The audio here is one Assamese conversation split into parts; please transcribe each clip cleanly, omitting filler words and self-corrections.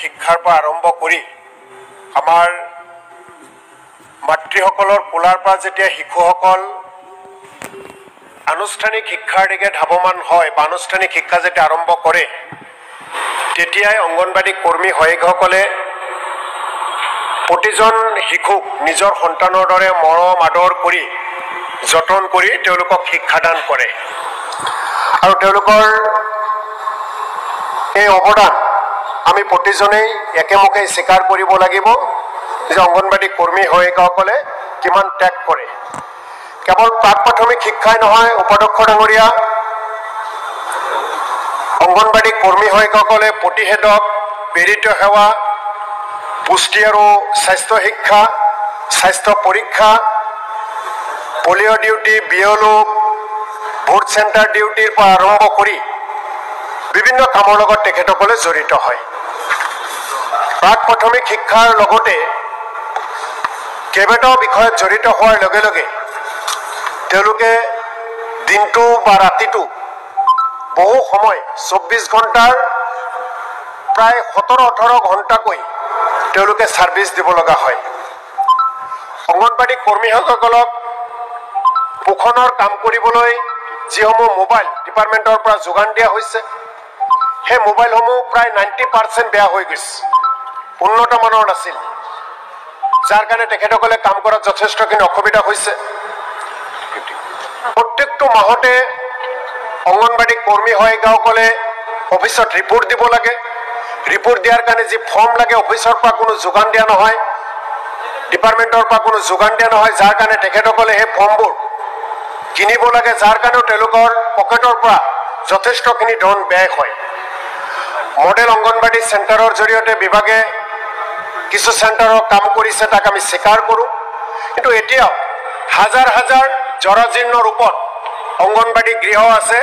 শিক্ষাৰ পৰা আৰম্ভ কৰি আমাৰ মাতৃসকলৰ কোলাৰ পৰা যেতিয়া শিশুসকল আনুষ্ঠানিক শিক্ষাৰ দিকে ধাৱমান হয় বা আনুষ্ঠানিক শিক্ষা যেতিয়া আৰম্ভ কৰে তেতিয়াই অংগনবাড়ী কৰ্মী সহায়কসকলে প্ৰতিজন শিশুক নিজৰ সন্তানৰ দৰে মৰম আদৰ কৰি যতন কৰি তেওঁলোকক শিক্ষাদান কৰে আৰু তেওঁলোকৰ এই অৱদান আমি প্ৰতিজনেই একেমুখে স্বীকাৰ কৰিব লাগিব যে অংগনবাড়ী কৰ্মী সহায়িকাসকলে কিমান ত্যাগ কৰে কেৱল প্ৰাক প্ৰাথমিক শিক্ষাই নহয় উপাধ্যক্ষ ডাঙৰীয়া অংগনবাড়ী কৰ্মী সহায়িকাসকলে প্ৰতিষেধক প্ৰেৰিত সেৱা পুষ্টি আৰু স্বাস্থ্য শিক্ষা স্বাস্থ্য পৰীক্ষা polio' duty BLO' vote centre ডিউটিৰ পৰা আৰম্ভ কৰি বিভিন্ন কামৰ লগত তেখেতসকলে জড়িত হয় প্ৰাক প্ৰাথমিক শিক্ষাৰ লগতে কেইবাটাও বিষয়ত জড়িত হোৱাৰ লগে লগে তেওঁলোকে দিনটো বা ৰাতিটো বহু সময় 24 ঘণ্টাৰ প্ৰায় 17-18 ঘণ্টাকৈ তেওঁলোকে সাৰ্ভিস দিব লগা হয় অংগনবাড়ী কৰ্মীসকলক পোষণৰ কাম কৰিবলৈ যিসমূহ মোবাইল ডিপাৰ্টমেণ্টৰ পৰা যোগান দিয়া হৈছে সেই মোবাইলসমূহ প্ৰায় 90% বেয়া হৈ গৈছে উন্নত মানৰ নাছিল যাৰ কাৰণে তেখেতসকলে কাম কৰাত যথেষ্টখিনি অসুবিধা হৈছে প্ৰত্যেকটো মাহতে অংগনবাড়ী কৰ্মী সহায়িকাসকলে অফিচত ৰিপৰ্ট দিব লাগে ৰিপৰ্ট দিয়াৰ কাৰণে যি ফৰ্ম লাগে অফিচৰ পৰা কোনো যোগান দিয়া নহয় ডিপাৰ্টমেণ্টৰ পৰা কোনো যোগান দিয়া নহয় যাৰ কাৰণে তেখেতসকলে সেই ফৰ্মবোৰ কিনিব লাগে যাৰ কাৰণে তেওঁলোকৰ পকেটৰ পৰা যথেষ্টখিনি ধন ব্যয় হয় মডেল অংগনবাড়ী চেণ্টাৰৰ জৰিয়তে বিভাগে কিছু চেণ্টাৰৰ কাম কৰিছে তাক আমি স্বীকাৰ কৰোঁ কিন্তু এতিয়াও হাজাৰ হাজাৰ জৰাজীৰ্ণ ৰূপত অংগনবাড়ী গৃহ আছে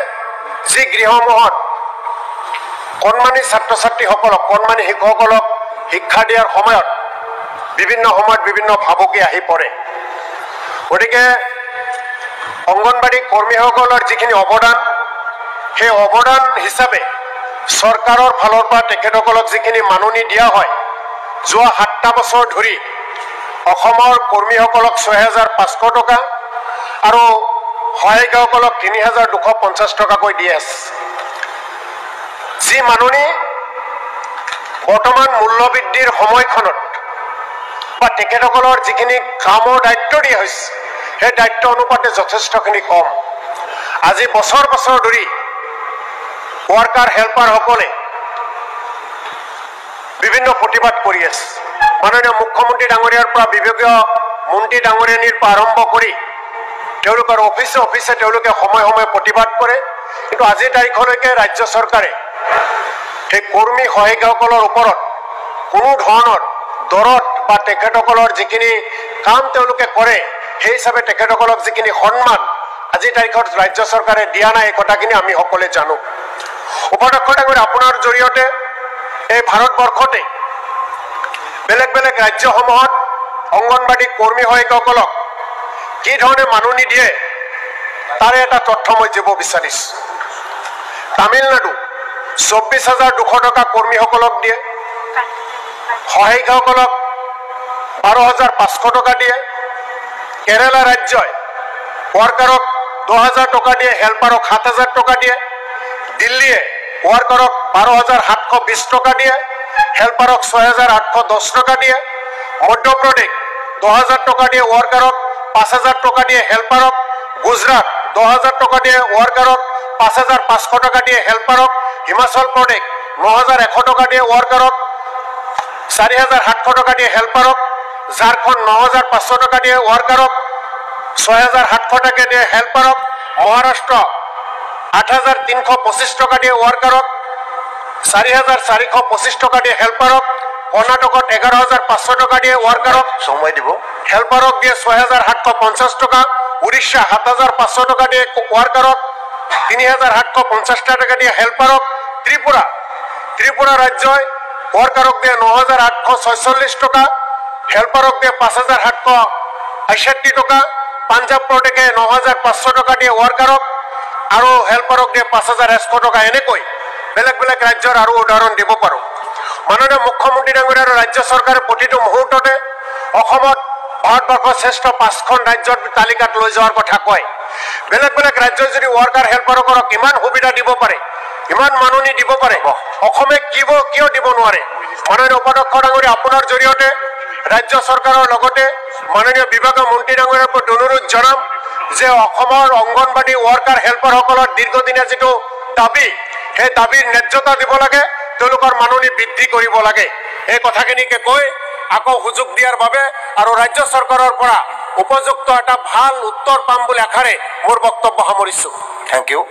যি গৃহসমূহত কণমানি ছাত্ৰ ছাত্ৰীসকলক কণমানি শিশুসকলক শিক্ষা দিয়াৰ সময়ত বিভিন্ন সময়ত বিভিন্ন ভাবুকি আহি পৰে গতিকে অংগনবাড়ী কৰ্মীসকলৰ যিখিনি অৱদান সেই অৱদান হিচাপে চৰকাৰৰ ফালৰ পৰা তেখেতসকলক যিখিনি মাননি দিয়া হয় যোৱা 7টা বছৰ ধৰি অসমৰ কৰ্মীসকলক 6500 টকা আৰু সহায়িকাসকলক 3250 টকাকৈ দি আছে যি মাননি বৰ্তমান মূল্যবৃদ্ধিৰ সময়খনত বা তেখেতসকলৰ যিখিনি কামৰ দায়িত্ব দিয়া হৈছে সেই দায়িত্ব অনুপাতে যথেষ্টখিনি কম আজি বছৰ বছৰ ধৰি ওয়াৰ্কাৰ হেল্পাৰ সকলে বিভিন্ন প্ৰতিবাদ কৰি আছে মাননীয় মুখ্যমন্ত্ৰী ডাঙৰীয়াৰ পৰা বিভাগীয় মন্ত্ৰী ডাঙৰীয়ানীৰ পৰা আৰম্ভ কৰি তেওঁলোকৰ অফিসে অফিসে তেওঁলোকে সময় সময় প্ৰতিবাদ কৰে কিন্তু আজি তাৰিখলৈকে ৰাজ্য চৰকাৰে এই কৰ্মী সহায়িকাসকলৰ ওপৰত কোনো ধৰণৰ দৰত বা তেখেতসকলৰ যিখিনি কাম তেওঁলোকে কৰে সেই হিচাপে তেখেতসকলক যিখিনি সন্মান আজি তাৰিখত ৰাজ্য চৰকাৰে দিয়া নাই এই কথাখিনি আমি সকলোৱে জানো উপাধ্যক্ষ ডাঙৰীয়া আপোনাৰ জৰিয়তে এই ভাৰতবৰ্ষতে বেলেগ বেলেগ ৰাজ্যসমূহত অংগনবাড়ী কৰ্মী সহায়িকাসকলক কি ধৰণে মাননি দিয়ে তাৰে এটা তথ্য মই দিব বিচাৰিছোঁ তামিলনাডু 24200 টকা কৰ্মীসকলক দিয়ে সহায়িকাসকলক 12500 টকা দিয়ে কেৰালা ৰাজ্যই ওয়ার্কারক 2000 টকা দিয়ে হেল্পারক 7000 টকা দিয়ে দিল্লীয়ে ওয়ার্কারক 12720 টকা দিয়ে হেল্পারক 6810 টকা দিয়ে মধ্যপ্রদেশ 2000 টকা দিয়ে ওয়ার্কারক 5000 টকা দিয়ে হেল্পারক গুজরাট 2000 টকা দিয়ে ওয়ার্কারক 5500 টকা দিয়ে হেল্পারক হিমাচল প্রদেশ 9100 টকা দিয়ে ওয়ার্কারক 4700 টকা দিয়ে হেল্পারক ঝাড়খণ্ড 9500 টকা দিয়ে ওয়ার্কারক 6700 টাকা দিয়ে হেল্পারক মহারাষ্ট্র 8325 টাকা দিয়ে ওয়ার্কারক 4425 টাকা দিয়ে হেল্পারক কর্ণাটকত 11500 টাকা দিয়ে ওয়ার্কারক সময় দিব হেল্পারক দিয়ে 6750 টাকা উড়িষ্যা 7500 টাকা দিয়ে ওয়ার্কারক 3750 টাকা দিয়ে হেল্পারক ত্রিপুরা রাজ্যই ওয়ার্কারক দিয়ে 9846 টাকা হেল্পারক দিয়ে 5768 টাকা পাঞ্জাব প্রদেশে 9500 টকা দিয়ে ওয়ার্কারক আৰু হেল্পাৰক দিয়ে 5100 টকা এনেকৈ বেলেগ বেলেগ ৰাজ্যৰ আৰু উদাহৰণ দিব পাৰো মাননীয় মুখ্যমন্ত্ৰী ডাঙৰীয়া আৰু ৰাজ্য চৰকাৰে প্ৰতিটো মুহূৰ্ততে অসমত ভাৰতবৰ্ষৰ শ্ৰেষ্ঠ 5খন ৰাজ্যৰ তালিকাত লৈ যোৱাৰ কথা কয়। বেলেগ বেলেগ ৰাজ্যই যদি ৱৰ্কাৰ হেল্পাৰসকলক ইমান সুবিধা দিব পাৰে, ইমান মাননি দিব পাৰে, অসমে কিয় দিব নোৱাৰে? মাননীয় উপাধ্যক্ষ ডাঙৰীয়া, আপোনাৰ জৰিয়তে ৰাজ্য চৰকাৰৰ লগতে মাননীয় বিভাগীয় মন্ত্ৰী ডাঙৰীয়াৰ প্ৰতি অনুৰোধ জনাম যে অসমৰ অংগনবাড়ী ৱৰ্কাৰ হেল্পাৰসকলৰ দীৰ্ঘদিনীয়া যিটো দাবী, সেই দাবীৰ ন্যায্যতা দিব লাগে, তেওঁলোকৰ মাননি বৃদ্ধি কৰিব লাগে। এই কথাখিনিকে কৈ আকৌ সুযোগ দিয়াৰ বাবে আৰু ৰাজ্য চৰকাৰৰ পৰা উপযুক্ত এটা ভাল উত্তৰ পাম বুলি আশাৰে মোৰ বক্তব্য সামৰিছোঁ। Thank U.